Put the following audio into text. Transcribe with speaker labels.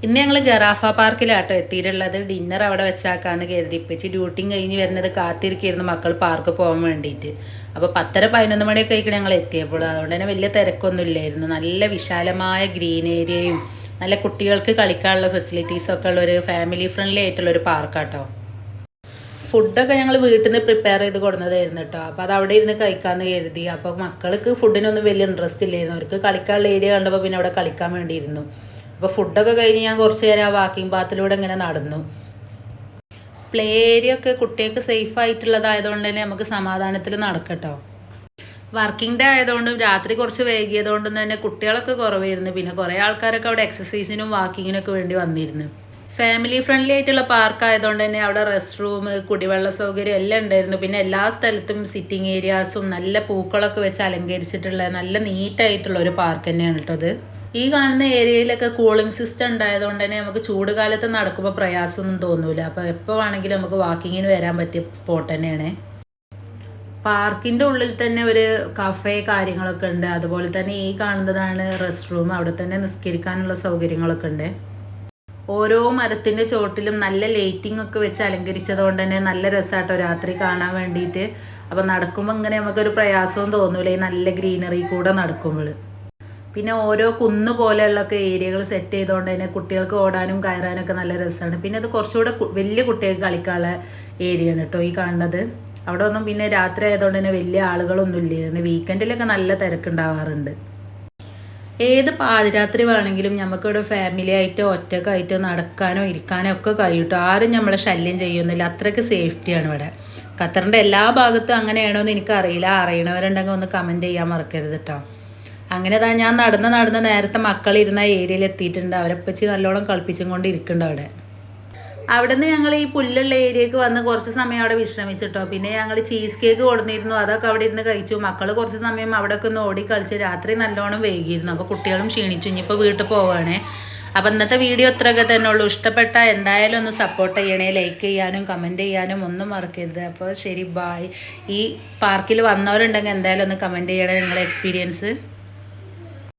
Speaker 1: ഇന്ന് ഞങ്ങൾ ഗറാഫ പാർക്കിലാട്ടോ എത്തിയിട്ടുള്ളത്. ഡിന്നർ അവിടെ വെച്ചാക്കാന്ന് കരുതി. ഇപ്പച്ചി ഡ്യൂട്ടിയും കഴിഞ്ഞ് വരുന്നത് കാത്തിരിക്കായിരുന്നു മക്കൾ പാർക്ക് പോകാൻ വേണ്ടിയിട്ട്. അപ്പോൾ 10:30-11 മണിയൊക്കെ ആയിക്കണം ഞങ്ങൾ എത്തിയപ്പോൾ. അതുകൊണ്ട് തന്നെ വലിയ തിരക്കൊന്നും ഇല്ലായിരുന്നു. നല്ല വിശാലമായ ഗ്രീൻ ഏരിയയും നല്ല കുട്ടികൾക്ക് കളിക്കാനുള്ള ഫെസിലിറ്റീസൊക്കെ ഉള്ളൊരു ഫാമിലി ഫ്രണ്ട്ലി ആയിട്ടുള്ളൊരു പാർക്കാട്ടോ. ഫുഡൊക്കെ ഞങ്ങൾ വീട്ടിൽ നിന്ന് പ്രിപ്പയർ ചെയ്ത് കൊടുക്കുന്നതായിരുന്നു കേട്ടോ. അപ്പോൾ അത് അവിടെ ഇരുന്ന് കഴിക്കാമെന്ന് കരുതി. അപ്പോൾ മക്കൾക്ക് ഫുഡിനൊന്നും വലിയ ഇൻട്രസ്റ്റ് ഇല്ലായിരുന്നു. അവർക്ക് കളിക്കാനുള്ള ഏരിയ കണ്ടപ്പോൾ പിന്നെ അവിടെ കളിക്കാൻ വേണ്ടിയിരുന്നു. അപ്പോൾ ഫുഡൊക്കെ കഴിഞ്ഞ് ഞാൻ കുറച്ച് നേരം ആ വാക്കിംഗ് പാത്തിലൂടെ ഇങ്ങനെ നടന്നു. പ്ലേ ഏരിയ ഒക്കെ കുട്ടികൾക്ക് സേഫ് ആയിട്ടുള്ളതായതുകൊണ്ട് തന്നെ നമുക്ക് സമാധാനത്തിൽ നടക്കട്ടോ. വർക്കിംഗ് ഡേ ആയതുകൊണ്ടും രാത്രി കുറച്ച് വൈകിയതുകൊണ്ടും തന്നെ കുട്ടികളൊക്കെ കുറവായിരുന്നു. പിന്നെ കുറേ ആൾക്കാരൊക്കെ അവിടെ എക്സസൈസിനും വാക്കിങ്ങിനൊക്കെ വേണ്ടി വന്നിരുന്നു. ഫാമിലി ഫ്രണ്ട്ലി ആയിട്ടുള്ള പാർക്ക് ആയതുകൊണ്ട് തന്നെ അവിടെ റെസ്റ്റ് റൂം, കുടിവെള്ള സൗകര്യം എല്ലാം ഉണ്ടായിരുന്നു. പിന്നെ എല്ലാ സ്ഥലത്തും സിറ്റിംഗ് ഏരിയാസും നല്ല പൂക്കളൊക്കെ വെച്ച് അലങ്കരിച്ചിട്ടുള്ള നല്ല നീറ്റായിട്ടുള്ള ഒരു പാർക്ക് തന്നെയാണ് കേട്ടോ അത്. ഈ കാണുന്ന ഏരിയയിലൊക്കെ കൂളിംഗ് സിസ്റ്റം ഉണ്ടായതുകൊണ്ട് തന്നെ നമുക്ക് ചൂട് കാലത്ത് നടക്കുമ്പോൾ പ്രയാസമൊന്നും തോന്നൂല. അപ്പോൾ എപ്പോൾ വേണമെങ്കിലും നമുക്ക് വാക്കിങ്ങിന് വരാൻ പറ്റിയ സ്പോട്ട് തന്നെയാണ്. പാർക്കിൻ്റെ ഉള്ളിൽ തന്നെ ഒരു കഫേ കാര്യങ്ങളൊക്കെ ഉണ്ട്. അതുപോലെ തന്നെ ഈ കാണുന്നതാണ് റെസ്റ്റ് റൂം. അവിടെ തന്നെ നിസ്കരിക്കാനുള്ള സൗകര്യങ്ങളൊക്കെ ഉണ്ട്. ഓരോ മരത്തിൻ്റെ ചോട്ടിലും നല്ല ലൈറ്റിംഗ് ഒക്കെ വെച്ച് അലങ്കരിച്ചതുകൊണ്ട് തന്നെ നല്ല രസമാട്ടോ രാത്രി കാണാൻ വേണ്ടിയിട്ട്. അപ്പോൾ നടക്കുമ്പോൾ ഇങ്ങനെ നമുക്കൊരു പ്രയാസവും തോന്നൂല ഈ നല്ല ഗ്രീനറി കൂടെ നടക്കുമ്പോൾ. പിന്നെ ഓരോ കുന്ന് പോലെയുള്ളൊക്കെ ഏരിയകൾ സെറ്റ് ചെയ്തുകൊണ്ട് തന്നെ കുട്ടികൾക്ക് ഓടാനും കയറാനൊക്കെ നല്ല രസമാണ്. പിന്നെ അത് കുറച്ചുകൂടെ വലിയ കുട്ടികൾക്ക് കളിക്കാനുള്ള ഏരിയയാണ് കേട്ടോ ഈ കാണുന്നത്. അവിടെ ഒന്നും പിന്നെ രാത്രി ആയതുകൊണ്ട് തന്നെ വലിയ ആളുകളൊന്നും ഇല്ലായിരുന്നു. വീക്കെൻഡിലൊക്കെ നല്ല തിരക്കുണ്ടാവാറുണ്ട്. ഏത് പാതിരാത്രി വേണമെങ്കിലും നമുക്കിവിടെ ഫാമിലി ആയിട്ടോ ഒറ്റക്കായിട്ടോ നടക്കാനോ ഇരിക്കാനോ ഒക്കെ കഴിയും. ആരും നമ്മളെ ശല്യം ചെയ്യുന്നില്ല. അത്രയ്ക്ക് സേഫ്റ്റിയാണ് ഇവിടെ. ഖത്തറിൻ്റെ എല്ലാ ഭാഗത്തും അങ്ങനെയാണോ എന്ന് എനിക്കറിയില്ല. അറിയണവരുണ്ടെങ്കിൽ ഒന്ന് കമൻറ്റ് ചെയ്യാൻ മറക്കരുത് കേട്ടോ. അങ്ങനെ ഞാൻ നടന്ന് നേരത്തെ മക്കളിരുന്ന ഏരിയയിൽ എത്തിയിട്ടുണ്ട്. അവരെപ്പച്ച് നല്ലോണം കളിപ്പിച്ചും കൊണ്ട് ഇരിക്കുന്നുണ്ട് അവിടെ നിന്ന് ഞങ്ങൾ ഈ പുല്ലുള്ള ഏരിയക്ക് വന്ന് കുറച്ച് സമയം അവിടെ വിശ്രമിച്ചിട്ടോ. പിന്നെ ഞങ്ങൾ ചീസ് കേക്ക് കൊടുന്നിരുന്നു. അതൊക്കെ അവിടെ ഇരുന്ന് കഴിച്ചു. മക്കൾ കുറച്ച് സമയം അവിടെയൊക്കെ ഒന്ന് ഓടി കളിച്ച് രാത്രി നല്ലോണം വൈകിയിരുന്നു. അപ്പോൾ കുട്ടികളും ക്ഷീണിച്ചു. ഇനിയിപ്പോൾ വീട്ടിൽ പോവുകയാണേ. അപ്പോൾ ഇന്നത്തെ വീഡിയോ ഇത്രയൊക്കെ തന്നെ ഉള്ളൂ. ഇഷ്ടപ്പെട്ടാൽ എന്തായാലും ഒന്ന് സപ്പോർട്ട് ചെയ്യണേ. ലൈക്ക് ചെയ്യാനും കമൻറ്റ് ചെയ്യാനും ഒന്നും മറക്കരുത്. അപ്പോൾ ശരി, ബായ്. ഈ പാർക്കിൽ വന്നവരുണ്ടെങ്കിൽ എന്തായാലും ഒന്ന് കമൻറ്റ് ചെയ്യണേ നിങ്ങളുടെ എക്സ്പീരിയൻസ്.